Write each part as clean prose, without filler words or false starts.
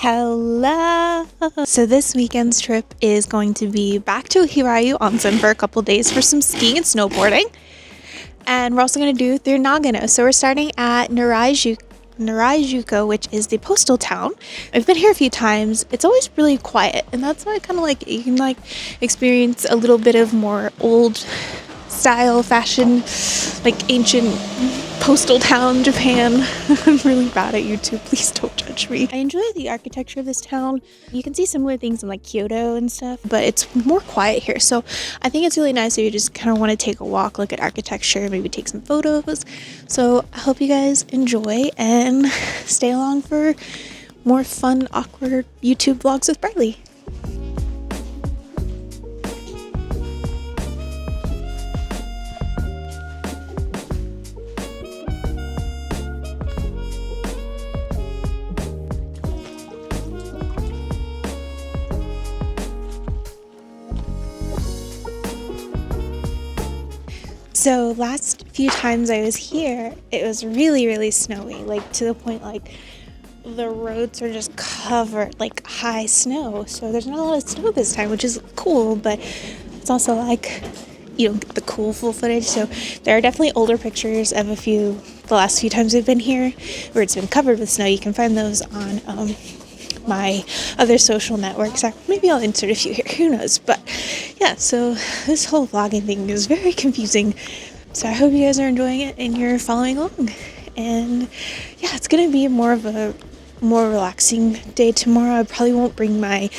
Hello! So this weekend's trip is going to be back to Hirayu Onsen for a couple days for some skiing and snowboarding. And we're also going to do through Nagano. So we're starting at Narajuku, which is the postal town. I've been here a few times. It's always really quiet, and that's why I kind of like you can like experience a little bit of more old style fashion, like ancient postal town Japan. I'm really bad at YouTube, please don't judge me. I enjoy the architecture of this town. You can see similar things in like Kyoto and stuff, but it's more quiet here, so I think it's really nice if you just kind of want to take a walk, look at architecture, maybe take some photos. So I hope you guys enjoy and stay along for more fun, awkward YouTube vlogs with Brylee. So last few times I was here, it was really snowy, like to the point like the roads are just covered like high snow. So there's not a lot of snow this time, which is cool, but it's also like you don't get the cool full footage. So there are definitely older pictures of the last few times we've been here where it's been covered with snow. You can find those on my other social networks. Maybe I'll insert a few here, who knows. But yeah, so this whole vlogging thing is very confusing, so I hope you guys are enjoying it and you're following along. And yeah, it's gonna be more relaxing day tomorrow. I probably won't bring my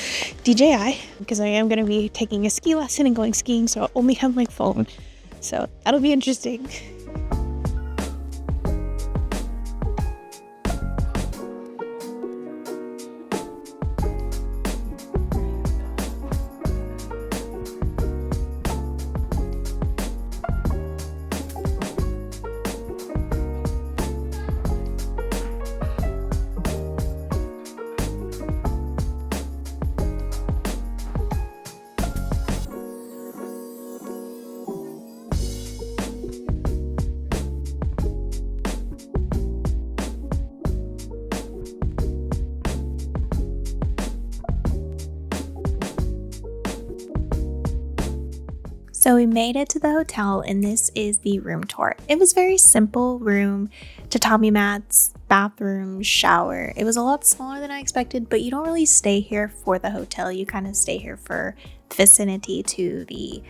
DJI because I am gonna be taking a ski lesson and going skiing, so I'll only have my phone, so that'll be interesting. So we made it to the hotel, and this is the room tour. It was very simple room, tatami mats, bathroom, shower. It was a lot smaller than I expected, but you don't really stay here for the hotel. You kind of stay here for vicinity to the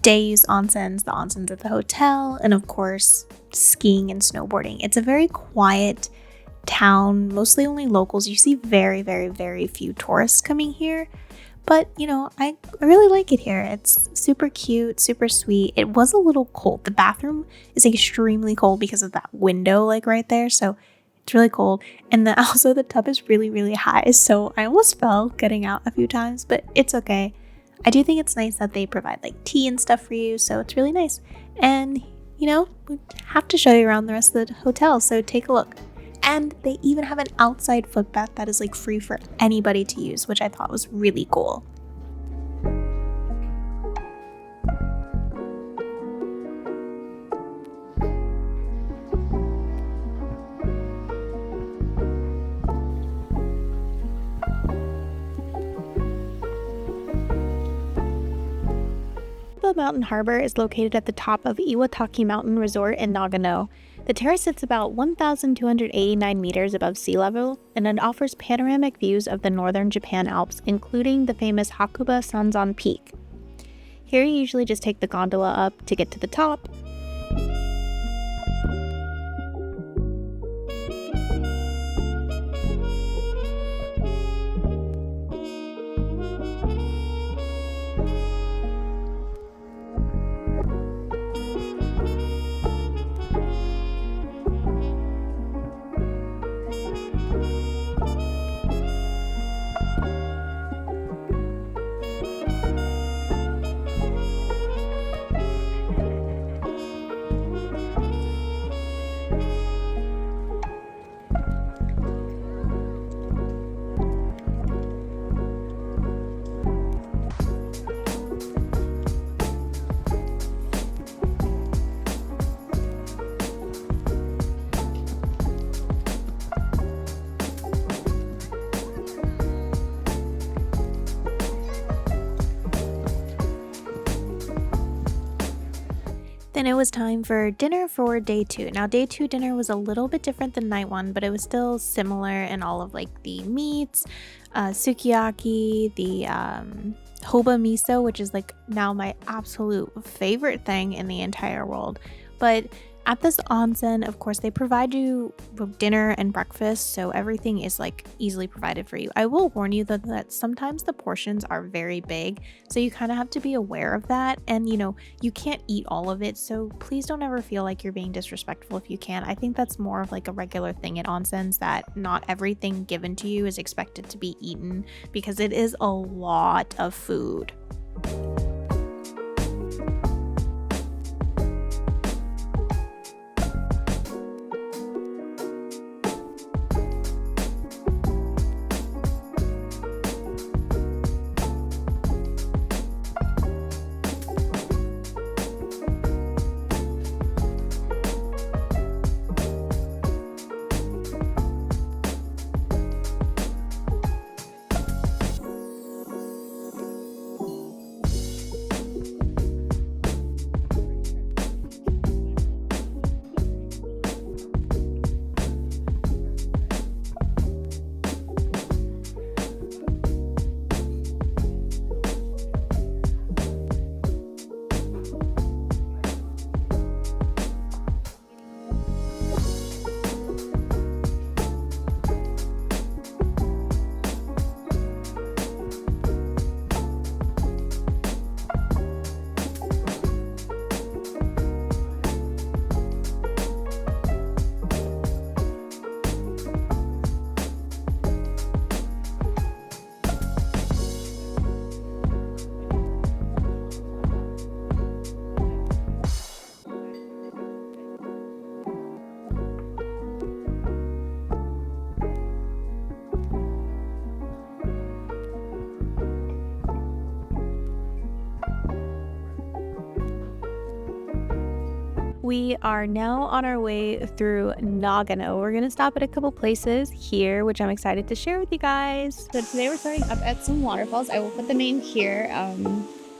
day use onsens, the onsens at the hotel, and of course, skiing and snowboarding. It's a very quiet town, mostly only locals. You see very few tourists coming here. But, you know, I really like it here. It's super cute, super sweet. It was a little cold. The bathroom is extremely cold because of that window, like right there. So it's really cold. And also the tub is really high. So I almost fell getting out a few times, but it's okay. I do think it's nice that they provide like tea and stuff for you. So it's really nice. And, you know, we have to show you around the rest of the hotel. So take a look. And they even have an outside footbath that is like free for anybody to use, which I thought was really cool. The Mountain Harbor is located at the top of Iwataki Mountain Resort in Nagano. The terrace sits about 1,289 meters above sea level, and it offers panoramic views of the northern Japan Alps, including the famous Hakuba Sanzan Peak. Here you usually just take the gondola up to get to the top. then it was time for dinner for day 2. Now day 2 dinner was a little bit different than night 1, but it was still similar in all of like the meats, sukiyaki, the hoba miso, which is like now my absolute favorite thing in the entire world. But at this onsen, of course, they provide you with dinner and breakfast, so everything is like easily provided for you. I will warn you though that sometimes the portions are very big, so you kind of have to be aware of that. And you know, you can't eat all of it, so please don't ever feel like you're being disrespectful if you can. I think that's more of like a regular thing at onsens, that not everything given to you is expected to be eaten, because it is a lot of food. We are now on our way through Nagano. We're gonna stop at a couple places here, which I'm excited to share with you guys. So today we're starting up at some waterfalls. I will put the name here,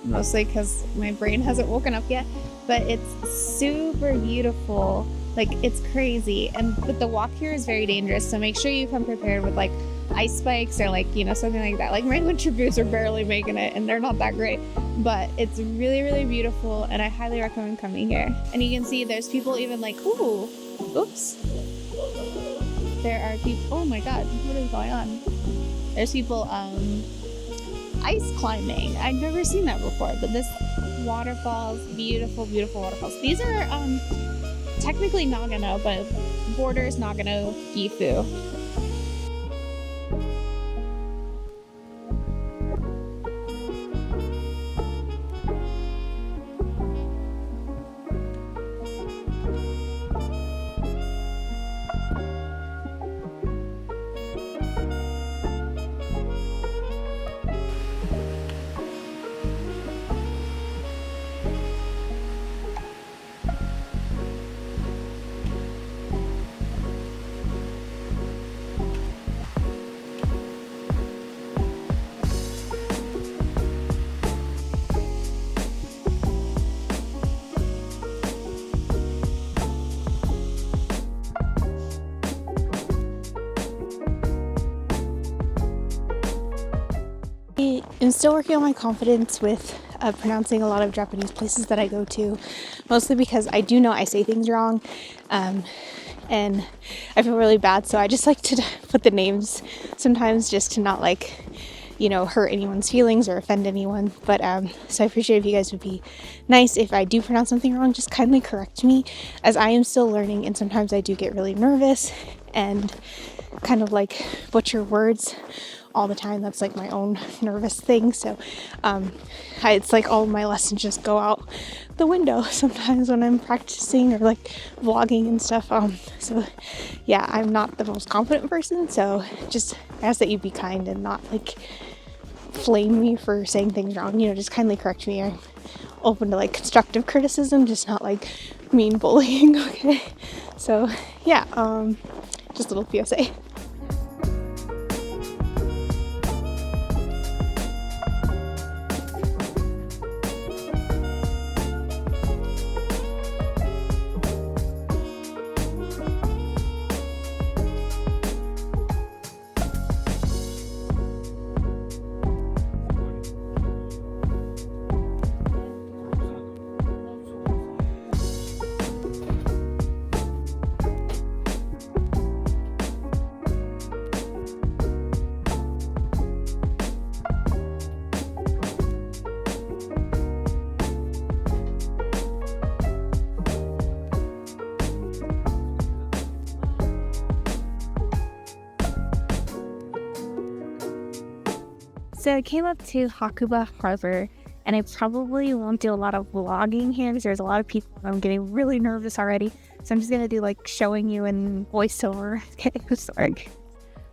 mostly because my brain hasn't woken up yet, but it's super beautiful. Like, it's crazy. But the walk here is very dangerous, so make sure you come prepared with like ice spikes or like, you know, something like that. Like my winter boots are barely making it and they're not that great, but it's really, really beautiful and I highly recommend coming here. And you can see there's people even like, oops. There are people, oh my God, what is going on? There's people ice climbing. I've never seen that before, but this waterfalls, beautiful, beautiful waterfalls. These are technically Nagano, but borders Nagano, Gifu. I'm still working on my confidence with pronouncing a lot of Japanese places that I go to, mostly because I do know I say things wrong, and I feel really bad, so I just like to put the names sometimes just to not like, you know, hurt anyone's feelings or offend anyone. But so I appreciate if you guys would be nice if I do pronounce something wrong, just kindly correct me, as I am still learning and sometimes I do get really nervous and kind of like butcher words all the time. That's like my own nervous thing, so it's like all of my lessons just go out the window sometimes when I'm practicing or like vlogging and stuff. So yeah, I'm not the most confident person, so just ask that you be kind and not like flame me for saying things wrong, you know, just kindly correct me. I'm open to like constructive criticism, just not like mean bullying. Okay, so yeah, just a little PSA. So I came up to Hakuba Harbor, and I probably won't do a lot of vlogging here because there's a lot of people and I'm getting really nervous already. So I'm just gonna do like showing you in voiceover. Okay, sorry.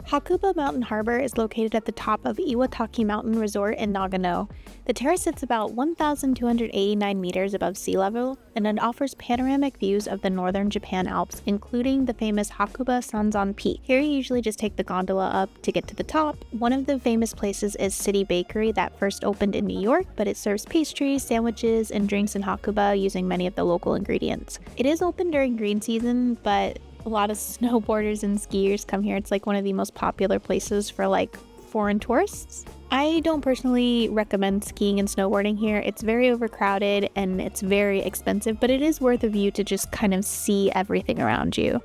Hakuba Mountain Harbor is located at the top of Iwataki Mountain Resort in Nagano. The terrace sits about 1,289 meters above sea level, and it offers panoramic views of the northern Japan Alps, including the famous Hakuba Sanzan Peak. Here you usually just take the gondola up to get to the top. One of the famous places is City Bakery that first opened in New York, but it serves pastries, sandwiches, and drinks in Hakuba using many of the local ingredients. It is open during green season, but a lot of snowboarders and skiers come here. It's like one of the most popular places for like foreign tourists. I don't personally recommend skiing and snowboarding here. It's very overcrowded and it's very expensive, but it is worth a view to just kind of see everything around you.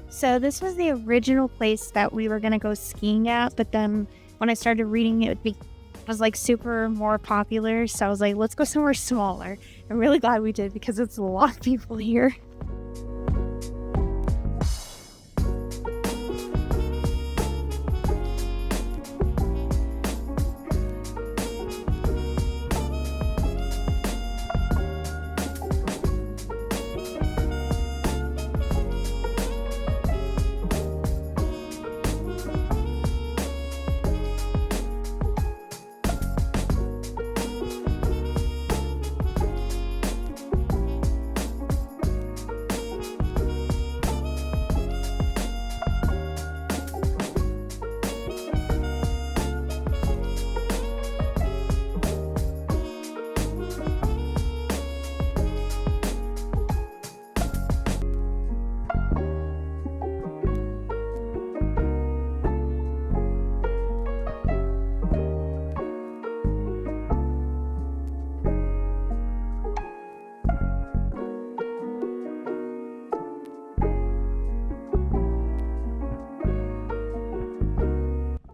So this was the original place that we were gonna go skiing at, but then when I started reading it, it was like super more popular. So I was like, let's go somewhere smaller. I'm really glad we did because it's a lot of people here.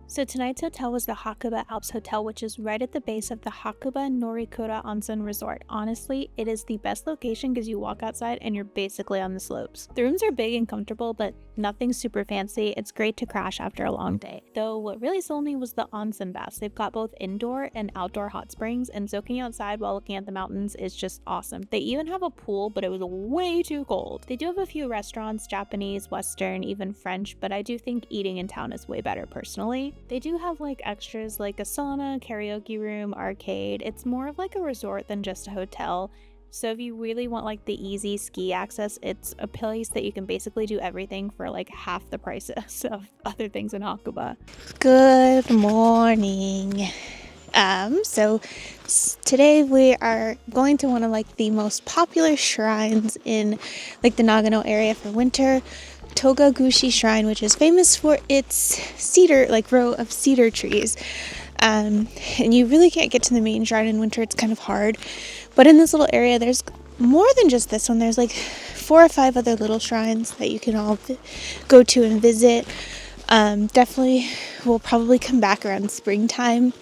So tonight's hotel was the Hakuba Alps Hotel, which is right at the base of the Hakuba Norikura Onsen Resort. Honestly, it is the best location because you walk outside and you're basically on the slopes. The rooms are big and comfortable, but nothing super fancy. It's great to crash after a long day. Though what really sold me was the onsen baths. They've got both indoor and outdoor hot springs, and soaking outside while looking at the mountains is just awesome. They even have a pool, but it was way too cold. They do have a few restaurants, Japanese, Western, even French, but I do think eating in town is way better personally. They do have like extras like a sauna, karaoke room, arcade. It's more of like a resort than just a hotel. So if you really want like the easy ski access, it's a place that you can basically do everything for like half the price of other things in Hakuba. Good morning. So today we are going to one of like the most popular shrines in like the Nagano area for winter. Togakushi Shrine, which is famous for its cedar, like row of cedar trees. And you really can't get to the main shrine in winter. It's kind of hard. But in this little area, there's more than just this one. There's like 4 or 5 other little shrines that you can all go to and visit. Definitely we'll probably come back around springtime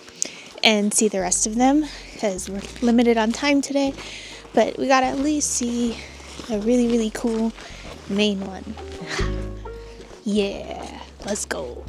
and see the rest of them because we're limited on time today. But we gotta at least see a really, really cool main one. Yeah, let's go.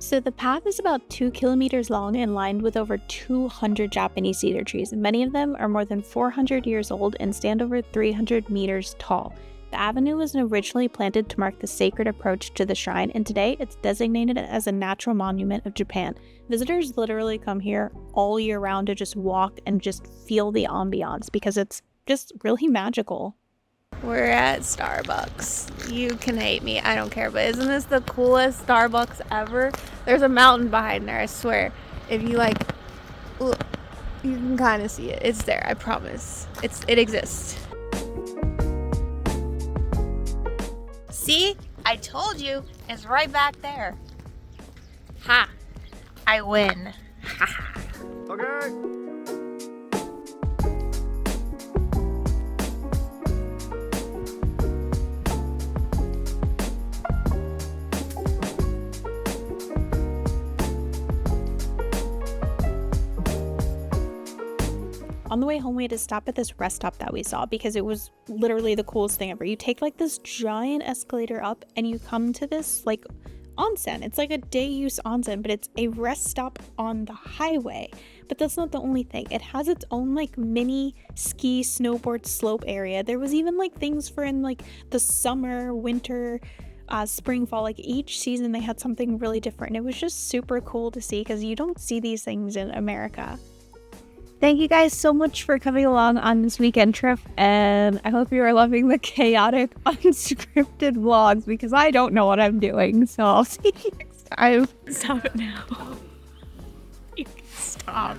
So the path is about 2 kilometers long and lined with over 200 Japanese cedar trees. Many of them are more than 400 years old and stand over 300 meters tall. The avenue was originally planted to mark the sacred approach to the shrine, and today it's designated as a natural monument of Japan. Visitors literally come here all year round to just walk and just feel the ambiance because it's just really magical. We're at Starbucks. You can hate me, I don't care, but isn't this the coolest Starbucks ever? There's a mountain behind there, I swear. If you like, look, you can kind of see it. It's there, I promise. It exists. See? I told you. It's right back there. Ha! I win. Okay. On the way home, we had to stop at this rest stop that we saw because it was literally the coolest thing ever. You take like this giant escalator up and you come to this like onsen. It's like a day use onsen, but it's a rest stop on the highway. But that's not the only thing. It has its own like mini ski snowboard slope area. There was even like things for in like the summer, winter, spring, fall. Like each season they had something really different. It was just super cool to see because you don't see these things in America. Thank you guys so much for coming along on this weekend trip, and I hope you are loving the chaotic, unscripted vlogs because I don't know what I'm doing, so I'll see you next time. Stop it now. You can stop.